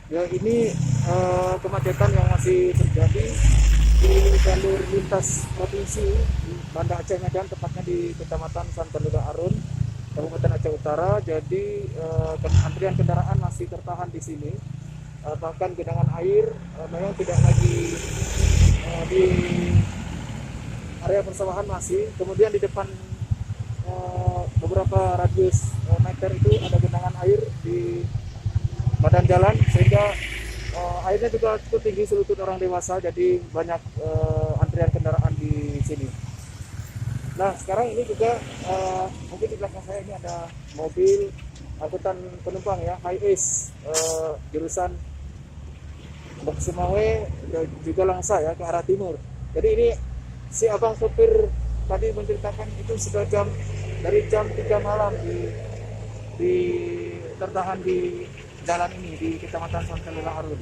Ya ini kemacetan yang masih terjadi di jalur lintas provinsi di Banda Aceh Medan, tepatnya di Kecamatan Santalura Arun, Kabupaten Aceh Utara. Jadi antrian kendaraan masih tertahan di sini. Bahkan genangan air memang tidak lagi di area persawahan masih. Kemudian di depan beberapa radius meter itu ada genangan air di badan jalan, sehingga airnya juga cukup tinggi selutut orang dewasa, jadi banyak antrian kendaraan di sini. Nah sekarang ini juga mungkin di belakang saya ini ada mobil angkutan penumpang ya, high ace jurusan Bok Sumawe juga Langsa ya, ke arah timur. Jadi ini si abang sopir tadi menceritakan itu sudah dari jam 3 malam di tertahan di jalan ini di Kecamatan Santalura Arun.